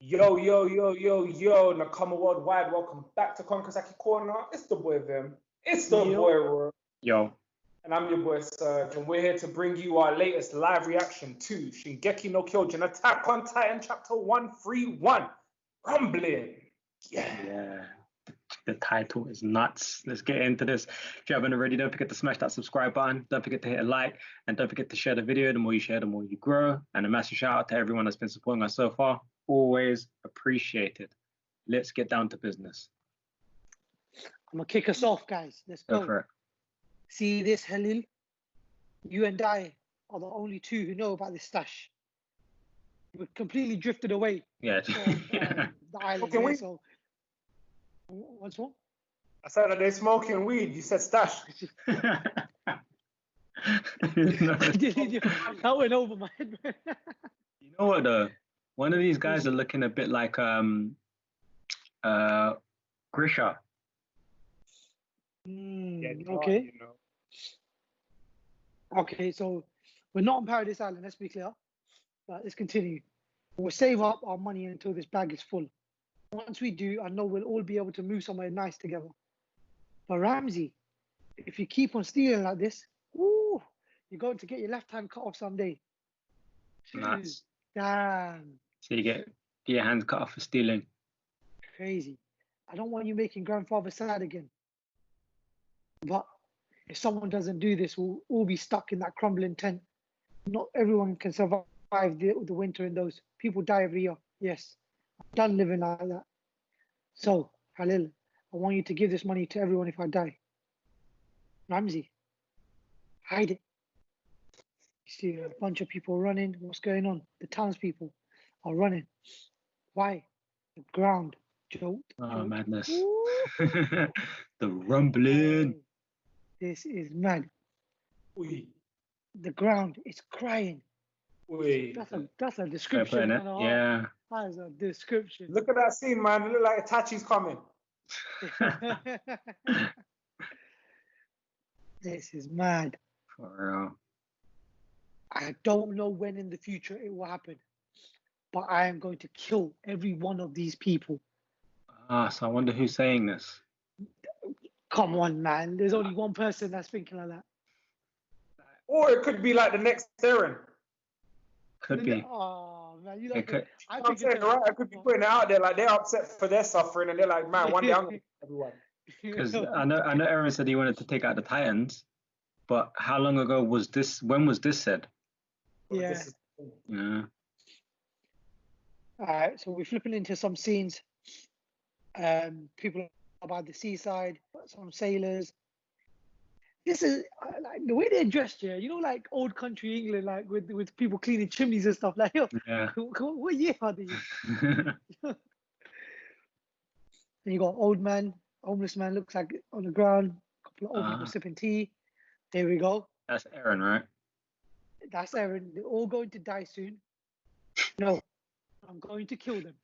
Yo, yo, yo, yo, yo, Nakama Worldwide, welcome back to Haki Corner. It's the boy Vim. It's the boy Roy. Yo. And I'm your boy Serge, and we're here to bring you our latest live reaction to Shingeki no Kyojin Attack on Titan Chapter 131, Rumbling. Yeah. The title is nuts. Let's get into this. If you haven't already, don't forget to smash that subscribe button. Don't forget to hit a like, and don't forget to share the video. The more you share, the more you grow. And a massive shout out to everyone that's been supporting us so far. Always appreciated. Let's get down to business. I'm gonna kick us off, guys. Let's go. Go for it. See this, Halil? You and I are the only two who know about this stash. We're completely drifted away Yeah. from the island. Okay, wait. So, what's wrong? I said that they're smoking weed. You said stash. That went over my head, man. You know what though? One of these guys are looking a bit like Grisha. Okay. You know. Okay, so we're not on Paradise Island, let's be clear. But let's continue. We'll save up our money until this bag is full. Once we do, I know we'll all be able to move somewhere nice together. But Ramsey, if you keep on stealing like this, you're going to get your left hand cut off someday. Nuts. Damn. So you get your hands cut off for stealing. Crazy. I don't want you making grandfather sad again. But if someone doesn't do this, we'll all be stuck in that crumbling tent. Not everyone can survive the winter in those. People die every year. Yes. I'm done living like that. So, Halil, I want you to give this money to everyone if I die. Ramsey, hide it. You see a bunch of people running. What's going on? The townspeople are running. Why? The ground. Jolt. Oh, madness. The rumbling. This is mad. Oui. The ground is crying. Oui. That's a description. Yeah. That is a description. Look at that scene, man. It look like Itachi's coming. This is mad. For real. I don't know when in the future it will happen, but I am going to kill every one of these people. So I wonder who's saying this. Come on, man. There's only one person that's thinking like that. Or it could be like the next Eren. Could be. Oh, man. You It like could. I'm saying, right? I could be putting it out there like they're upset for their suffering and they're like, man, one day I'm going to kill everyone. Because I know Eren said he wanted to take out the Titans, but how long ago was this? When was this said? Yeah. Yeah. All right, so we're flipping into some scenes. People are by the seaside, some sailors. This is like the way they're dressed here. You know, like old country England, like with people cleaning chimneys and stuff. Like, yo, Yeah. what year are these? And you got old man, homeless man, looks like on the ground. A couple of old people sipping tea. There we go. That's Eren, right? That's Eren. They're all going to die soon. No, I'm going to kill them.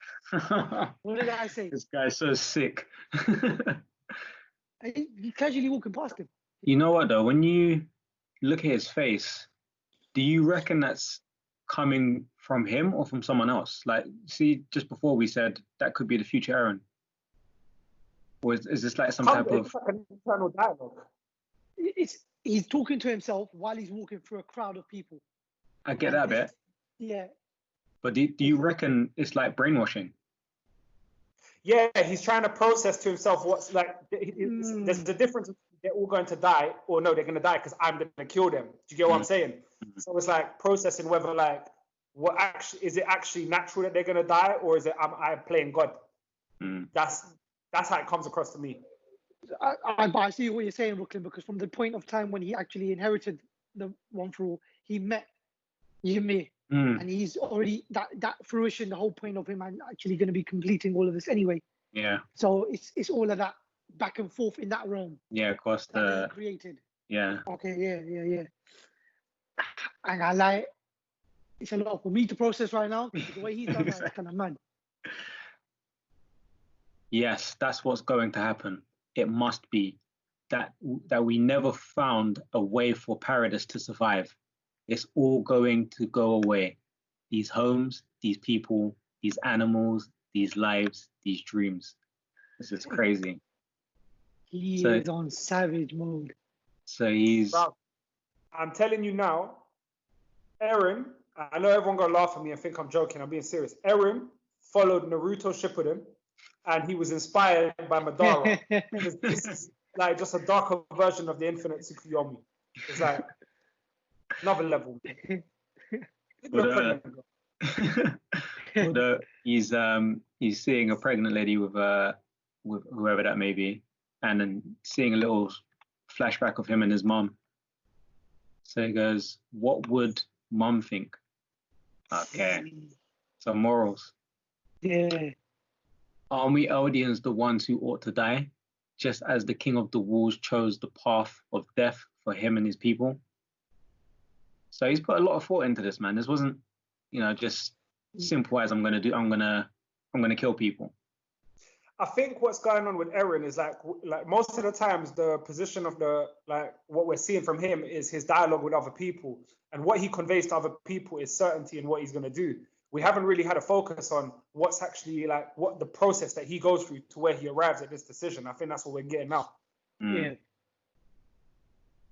What did I say? This guy's so sick. You casually walking past him. You know what though? When you look at his face, do you reckon that's coming from him or from someone else? Like, see, just before we said that could be the future Eren. Or is this like some type of... It's like an internal dialogue. He's talking to himself while he's walking through a crowd of people. I get that bit. Yeah. But do you reckon it's like brainwashing? Yeah, he's trying to process to himself what's like. There's the difference. They're all going to die, or no, they're going to die because I'm going to kill them. Do you get what I'm saying? So it's like processing whether like what actually is it actually natural that they're going to die, or is it I'm playing God? That's how it comes across to me. I see what you're saying, Brooklyn, because from the point of time when he actually inherited the One for All, he met Ymir. And he's already that fruition, the whole point of him actually going to be completing all of this anyway. Yeah. So it's all of that back and forth in that realm. Yeah, of course. That he created. Yeah. Okay. Yeah. And I like it's a lot for me to process right now. The way he's done that is kind of mad. Yes, that's what's going to happen. It must be that we never found a way for Paradise to survive. It's all going to go away. These homes, these people, these animals, these lives, these dreams. This is crazy. He is on savage mode. So he's... Bro, I'm telling you now, Eren, I know everyone gonna laugh at me and think I'm joking, I'm being serious. Eren followed Naruto Shippuden, and he was inspired by Madara. Because this is like just a darker version of the infinite Tsukuyomi. It's like another level. Although he's seeing a pregnant lady with whoever that may be, and then seeing a little flashback of him and his mom. So he goes, "What would mom think?" Okay, so morals. Yeah. Are we Eldians the ones who ought to die, just as the King of the Wolves chose the path of death for him and his people? So he's put a lot of thought into this, man. This wasn't, just simple as I'm gonna kill people. I think what's going on with Eren is like most of the times the position of what we're seeing from him is his dialogue with other people, and what he conveys to other people is certainty in what he's gonna do. We haven't really had a focus on what's actually what the process that he goes through to where he arrives at this decision. I think that's what we're getting now. Yeah.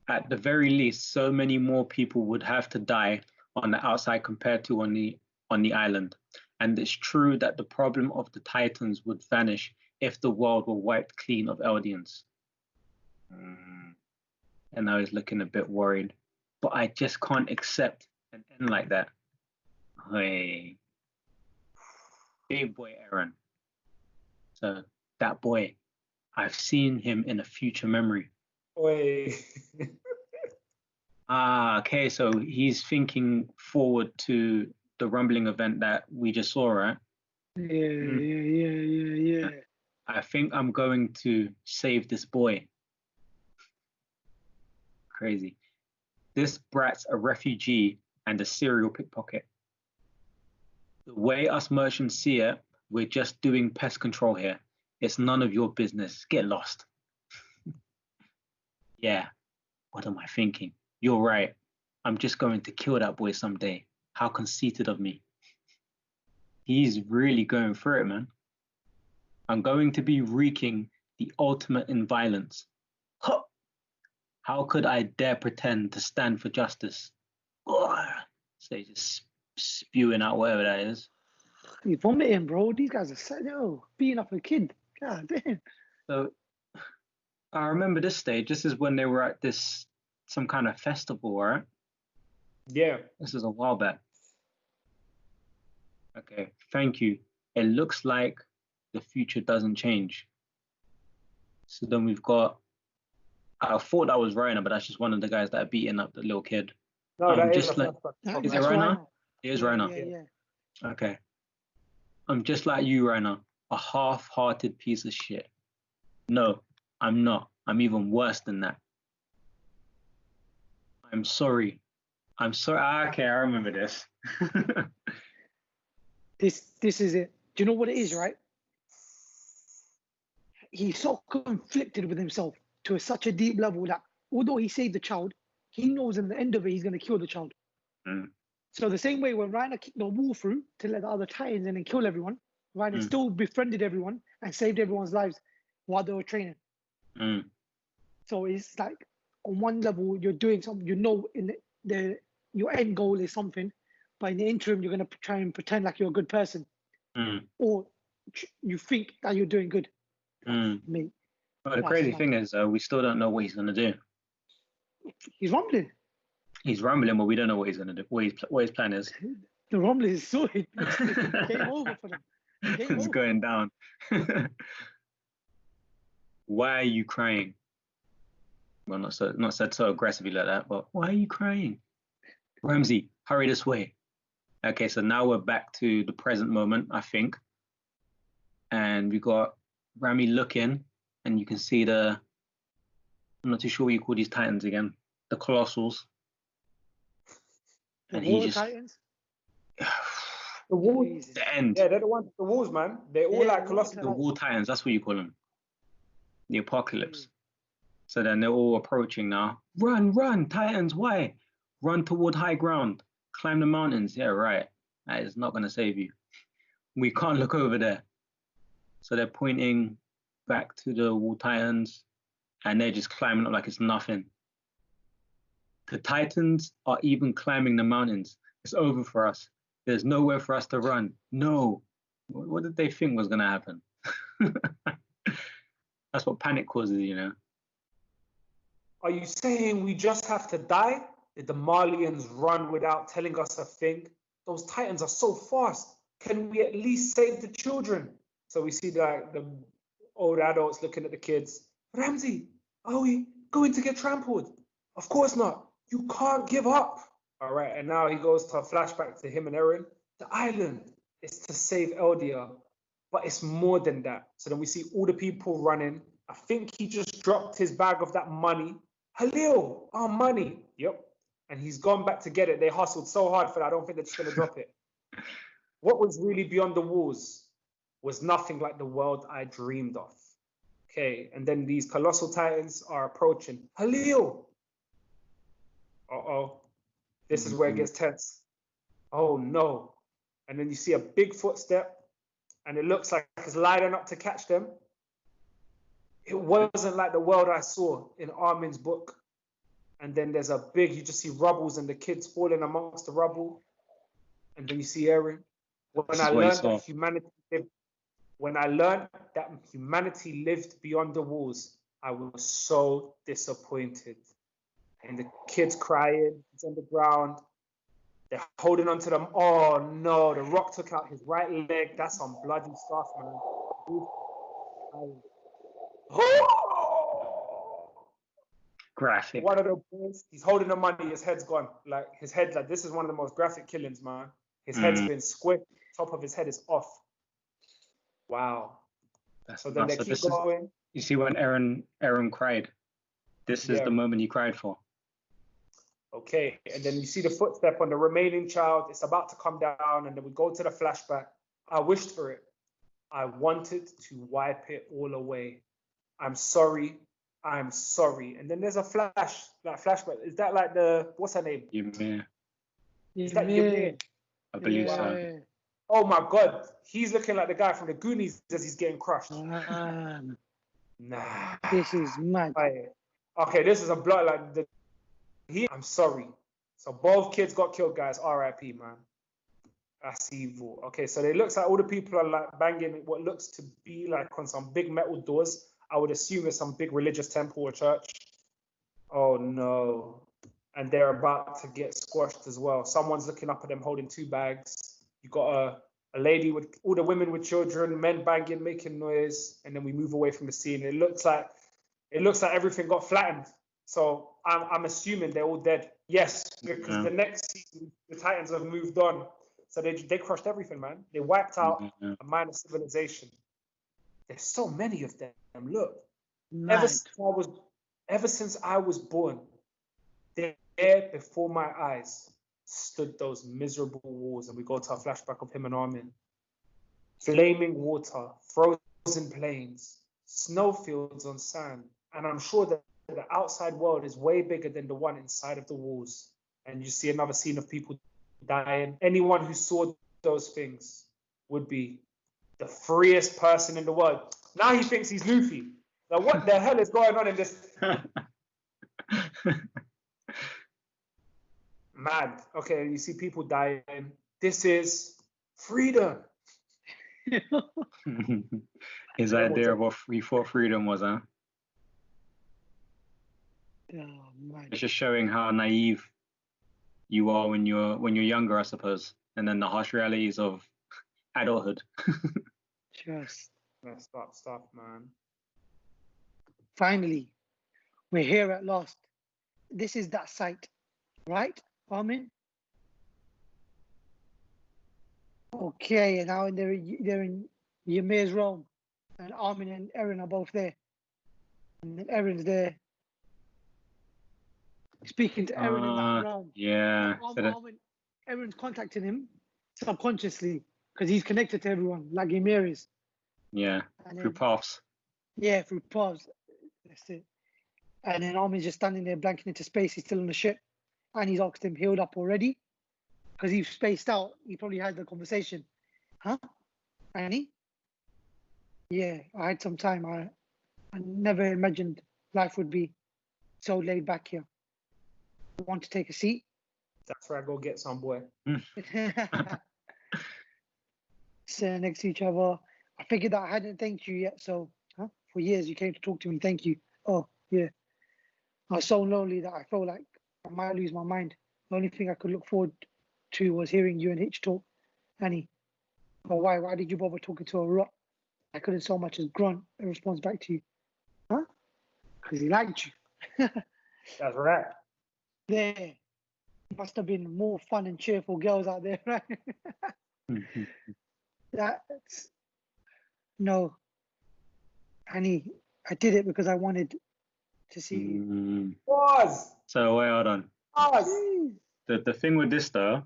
At the very least, so many more people would have to die on the outside compared to on the island. And it's true that the problem of the Titans would vanish if the world were wiped clean of Eldians. And I was looking a bit worried, but I just can't accept an end like that. Hey, big boy Eren. So that boy, I've seen him in a future memory. Oi. Okay, so he's thinking forward to the rumbling event that we just saw, right? Yeah. I think I'm going to save this boy. Crazy. This brat's a refugee and a serial pickpocket. The way us merchants see it, we're just doing pest control here. It's none of your business. Get lost. Yeah, what am I thinking? You're right. I'm just going to kill that boy someday. How conceited of me. He's really going for it, man. I'm going to be wreaking the ultimate in violence. Huh. How could I dare pretend to stand for justice? So he's just spewing out whatever that is. He's vomiting, bro. These guys are beating up a kid. God damn. So I remember this stage. This is when they were at some kind of festival, right? Yeah. This is a while back. Okay, thank you. It looks like the future doesn't change. So then we've got, I thought that was Rhino, but that's just one of the guys that are beating up the little kid. No, that is just a like, is it Rhino? It is Rhino. Yeah. Okay. I'm just like you, Rhino, a half-hearted piece of shit. No, I'm not. I'm even worse than that. I'm sorry. Okay, I remember this. This is it. Do you know what it is, right? He's so conflicted with himself to such a deep level that although he saved the child, he knows in the end of it he's going to kill the child. So the same way when Reiner kicked the wall through to let the other Titans in and kill everyone, Reiner still befriended everyone and saved everyone's lives while they were training. So it's like on one level you're doing something, your end goal is something, but in the interim you're going to try and pretend like you're a good person, or you think that you're doing good. Mate. But the crazy thing is, we still don't know what he's going to do. He's rumbling. He's rumbling, but we don't know what he's going to do. What his plan is. The rumbling is sorted. Game over for them. It's going down. Why are you crying? Well, not said so aggressively like that, but why are you crying? Ramsey, hurry this way. Okay, so now we're back to the present moment, I think. And we got Rami looking, and you can see I'm not too sure what you call these Titans again. The Colossals. And he just... Titans? The Wolves. The end. Yeah, they're the ones, the Wolves, man. They're all like Colossals. The War Titans, that's what you call them. The Apocalypse. So then they're all approaching now. Run, Titans, why? Run toward high ground. Climb the mountains. Yeah, right. That is not going to save you. we can't look over there. So they're pointing back to the Wall Titans, and they're just climbing up like it's nothing. The Titans are even climbing the mountains. It's over for us. There's nowhere for us to run. No. What did they think was going to happen? That's what panic causes, you know. Are you saying we just have to die? Did the Malians run without telling us a thing? Those Titans are so fast. Can we at least save the children? So we see like the old adults looking at the kids. Ramsey, are we going to get trampled? Of course not. You can't give up. All right, and now he goes to a flashback to him and Eren. The island is to save Eldia, but it's more than that. So then we see all the people running. I think he just dropped his bag of that money. Halil, our money. Yep. And he's gone back to get it. They hustled so hard for that. I don't think they're just going to drop it. What was really beyond the walls was nothing like the world I dreamed of. Okay, and then these colossal titans are approaching. Halil! Uh-oh. This is where it gets tense. Oh, no. And then you see a big footstep, and it looks like it's lining up to catch them. It wasn't like the world I saw in Armin's book. And then there's a big, you just see rubbles and the kids falling amongst the rubble. And then you see Eren. When I learned that humanity lived beyond the walls, I was so disappointed. And the kids crying, it's on the ground. They're holding on to them. Oh no, the rock took out his right leg. That's some bloody stuff, man. Graphic. One of the boys, he's holding the money, his head's gone. Like his head, like this is one of the most graphic killings, man. His head's been squished, top of his head is off. Wow. So then they keep going. You see when Eren cried. This is the moment he cried for. Okay, and then you see the footstep on the remaining child. It's about to come down, and then we go to the flashback. I wished for it. I wanted to wipe it all away. I'm sorry. I'm sorry. And then there's a flashback. Is that like what's her name? Ymir. Is that Ymir? I believe so. Oh my God. He's looking like the guy from the Goonies as he's getting crushed. Nah. This is mad. Okay, this is a blood like I'm sorry. So both kids got killed, guys. R.I.P. man. That's evil. Okay, so it looks like all the people are like banging what looks to be like on some big metal doors. I would assume it's some big religious temple or church. Oh no. And they're about to get squashed as well. Someone's looking up at them holding two bags. You got a lady with all the women with children, men banging, making noise, and then we move away from the scene. It looks like everything got flattened. So I'm assuming they're all dead. Yes, because the next season the Titans have moved on. So they crushed everything, man. They wiped out a minor civilization. There's so many of them. Look, ever since I was born, there before my eyes stood those miserable walls. And we go to a flashback of him and Armin. Flaming water, frozen plains, snowfields on sand. And I'm sure that the outside world is way bigger than the one inside of the walls. And you see another scene of people dying. Anyone who saw those things would be the freest person in the world. Now he thinks he's Luffy. Now what the hell is going on in this? Mad. Okay, you see people dying. This is freedom. His idea of what we thought freedom was, huh? Oh, man. It's just showing how naive you are when you're younger, I suppose, and then the harsh realities of adulthood. Just Stop, man. Finally, we're here at last. This is that site, right, Armin? Okay, and now they're in Ymir's realm, and Armin and Eren are both there, and then Eren's there, speaking to Eren in that realm. Yeah. Eren's contacting him subconsciously because he's connected to everyone, like Ymir is. Yeah, through paths. Yeah, through paths. That's it. And then Armin's just standing there blanking into space. He's still on the ship. And he's asked him, healed up already? Because he's spaced out. He probably had the conversation. Huh? Annie? Yeah, I had some time. I never imagined life would be so laid back here. Want to take a seat? That's where I go get some, boy. Sitting next to each other. I figured that I hadn't thanked you yet, so for years you came to talk to me. Thank you. Oh, yeah. I was so lonely that I felt like I might lose my mind. The only thing I could look forward to was hearing you and Hitch talk. Annie, but why? Why did you bother talking to a rock? I couldn't so much as grunt a response back to you. Huh? Because he liked you. That's right. There must have been more fun and cheerful girls out there, right? That's no, Annie. I did it because I wanted to see you. Pause. So wait, hold on. Pause. The thing with this though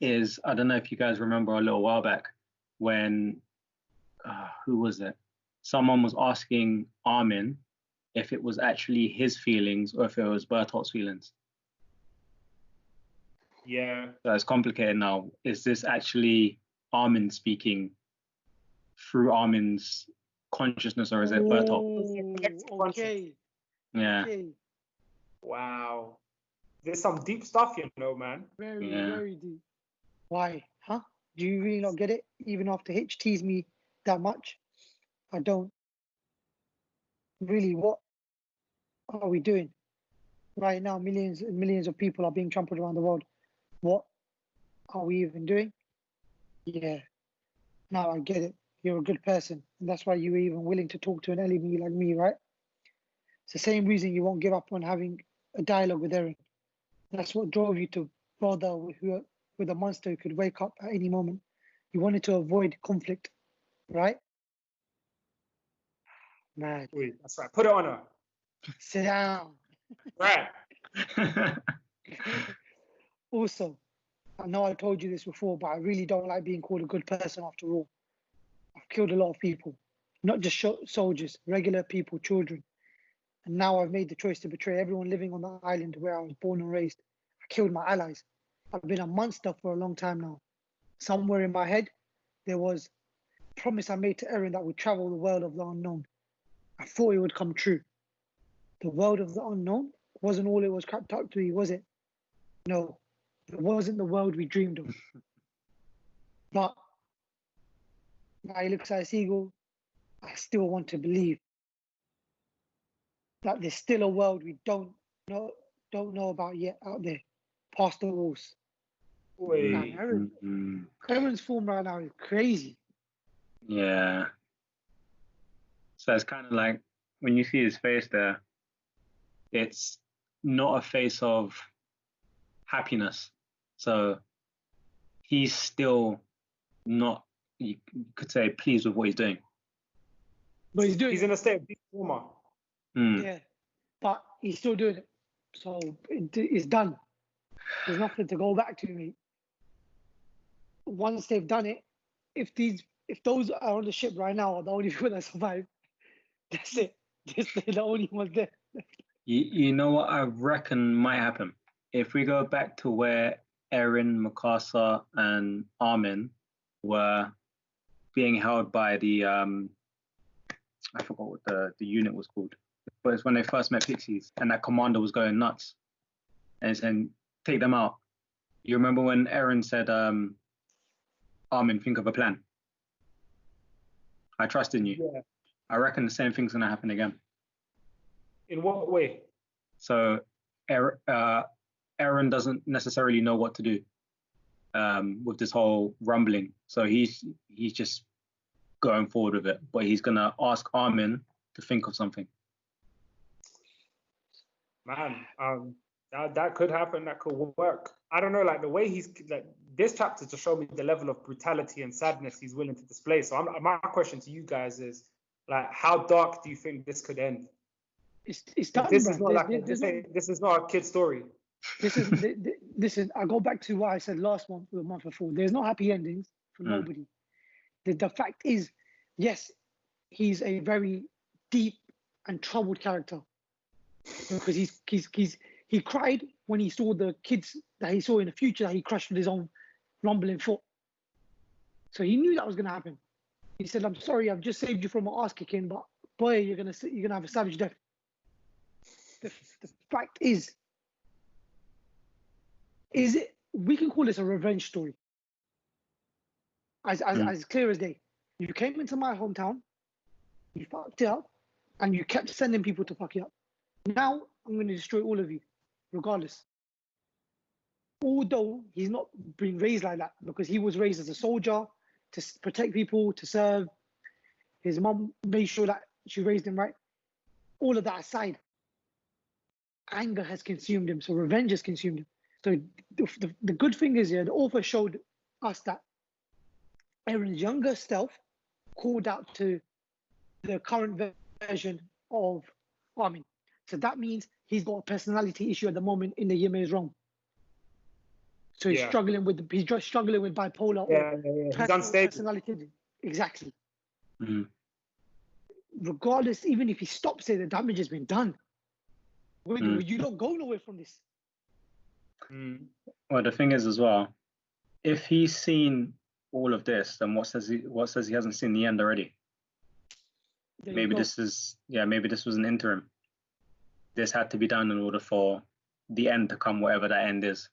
is, I don't know if you guys remember a little while back when who was it? Someone was asking Armin if it was actually his feelings or if it was Bertolt's feelings. Yeah. So it's complicated now. Is this actually Armin speaking through Armin's consciousness, or is it Bertolt? Okay. Yeah. Okay. Wow. There's some deep stuff, you know, man. Very, Yeah. very deep. Why? Huh? Do you really not get it? Even after Hitch teased me that much? I don't. Really, what are we doing? Right now, millions and millions of people are being trampled around the world. What are we even doing? Yeah. Now I get it. You're a good person. And that's why you were even willing to talk to an enemy like me, right? It's the same reason you won't give up on having a dialogue with Eren. That's what drove you to bother with a monster who could wake up at any moment. You wanted to avoid conflict, right? Mad. Wait, that's right. Put it on her. Sit down. Right. Also, I know I told you this before, but I really don't like being called a good person after all. I've killed a lot of people, not just soldiers, regular people, children. And now I've made the choice to betray everyone living on the island where I was born and raised. I killed my allies. I've been a monster for a long time now. Somewhere in my head, there was a promise I made to Eren that would travel the world of the unknown. I thought it would come true. The world of the unknown wasn't all it was cracked up to be, was it? No, it wasn't the world we dreamed of. But now he looks like a seagull. I still want to believe that there's still a world we don't know about yet out there, past the walls. Wait. Eren's form right now is crazy. Yeah. So it's kind of like when you see his face there, it's not a face of happiness. So he's still not, you could say, pleased with what he's doing. But he's doing He's it. in a state of deep coma. Yeah, but he's still doing it. So it's done. There's nothing to go back to, mate. Once they've done it, if those are on the ship right now are the only people that survive, that's it. They're the only ones there. You know what I reckon might happen? If we go back to where Eren, Mikasa, and Armin were being held by the, I forgot what the unit was called, but it's when they first met Pixies, and that commander was going nuts and saying, take them out. You remember when Eren said, Armin, think of a plan. I trust in you. Yeah. I reckon the same thing's going to happen again. In what way? So Eren doesn't necessarily know what to do with this whole rumbling. So he's just going forward with it. But he's going to ask Armin to think of something. Man, that could happen. That could work. I don't know, like the way he's like this chapter to show me the level of brutality and sadness he's willing to display. So my question to you guys is, like, how dark do you think this could end? It's done, This bro. is not like this is not a kid story. This is. I go back to what I said last month or the month before. There's no happy endings for nobody. The fact is, yes, he's a very deep and troubled character because he cried when he saw the kids that he saw in the future that he crushed with his own rumbling foot. So he knew that was going to happen. He said, "I'm sorry, I've just saved you from an ass kicking, but boy, you're gonna have a savage death." The fact is it? We can call this a revenge story, as clear as day. You came into my hometown, you fucked it up, and you kept sending people to fuck it up. Now I'm going to destroy all of you, regardless. Although he's not been raised like that, because he was raised as a soldier to protect people, to serve. His mom made sure that she raised him right. All of that aside, anger has consumed him, so revenge has consumed him. So the good thing is, the author showed us that Eren's younger self called out to the current version of Armin. So that means he's got a personality issue at the moment in the Ymir's realm. So he's struggling with bipolar or He's unstable. Personality. Exactly. Mm-hmm. Regardless, even if he stops it, the damage has been done. You don't go nowhere from this. Well, the thing is as well, if he's seen all of this, then what says he hasn't seen the end already? Maybe this was an interim. This had to be done in order for the end to come, whatever that end is.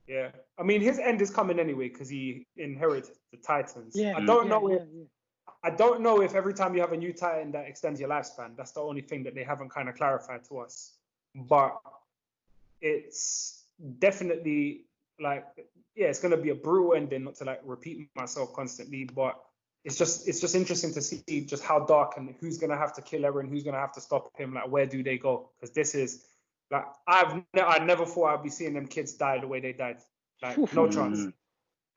Yeah, I mean, his end is coming anyway because he inherits the Titans. Yeah, I don't know if every time you have a new Titan that extends your lifespan. That's the only thing that they haven't kind of clarified to us. But it's definitely like, it's going to be a brutal ending. Not to like repeat myself constantly, but it's just interesting to see just how dark and who's going to have to kill Eren, who's going to have to stop him. Like, where do they go? Because this is like, I never thought I'd be seeing them kids die the way they died. Like, no chance.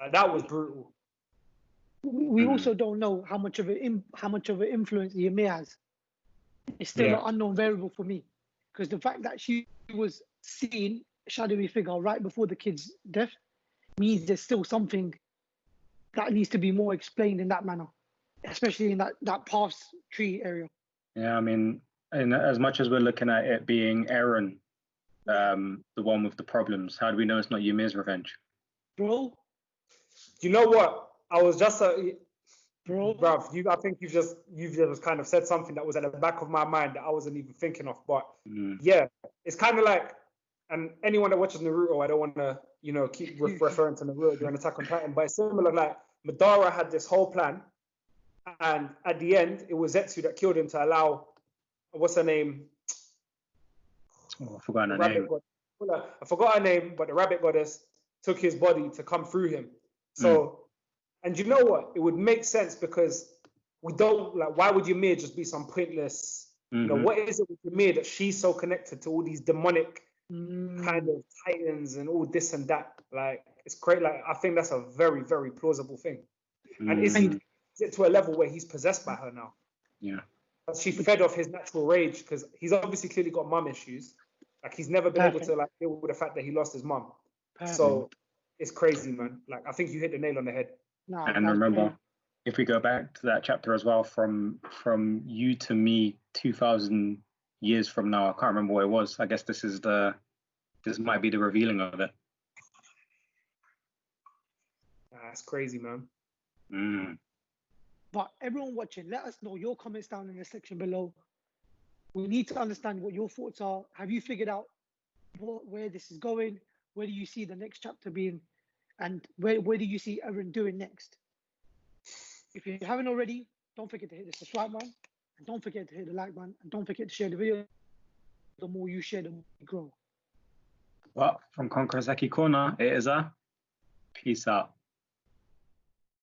Like, that was brutal. We also don't know how much of an influence Ymir has. It's still an unknown variable for me, because the fact that she was seen shadowy figure right before the kid's death means there's still something that needs to be more explained in that manner, especially in that paths tree area. Yeah, I mean, and as much as we're looking at it being Eren, the one with the problems, how do we know it's not Ymir's revenge? Bro, you know what? I was just bruv, I think you've just kind of said something that was at the back of my mind that I wasn't even thinking of. But yeah, it's kind of like, and anyone that watches Naruto, I don't want to keep referring to Naruto during Attack on Titan, but it's similar. Like, Madara had this whole plan, and at the end, it was Zetsu that killed him to allow, what's her name? Oh, I forgot her name. I forgot her name, but the rabbit goddess took his body to come through him. So, and you know what? It would make sense, because we don't, like, why would Ymir just be some pointless, what is it with Ymir that she's so connected to all these demonic kind of titans and all this and that? Like, it's great. Like, I think that's a very, very plausible thing. And is it to a level where he's possessed by her now? Yeah. She fed off his natural rage, because he's obviously clearly got mum issues. Like, he's never been able to like deal with the fact that he lost his mum. So it's crazy, man. Like, I think you hit the nail on the head. And remember, if we go back to that chapter as well, from you to me, 2,000 years from now, I can't remember what it was. I guess this might be the revealing of it. That's crazy, man. But everyone watching, let us know your comments down in the section below. We need to understand what your thoughts are. Have you figured out where this is going? Where do you see the next chapter being? And where do you see Eren doing next? If you haven't already, don't forget to hit the subscribe button. And don't forget to hit the like button. And don't forget to share the video. The more you share, the more you grow. Well, from Konkozaki Corner, it is a peace out.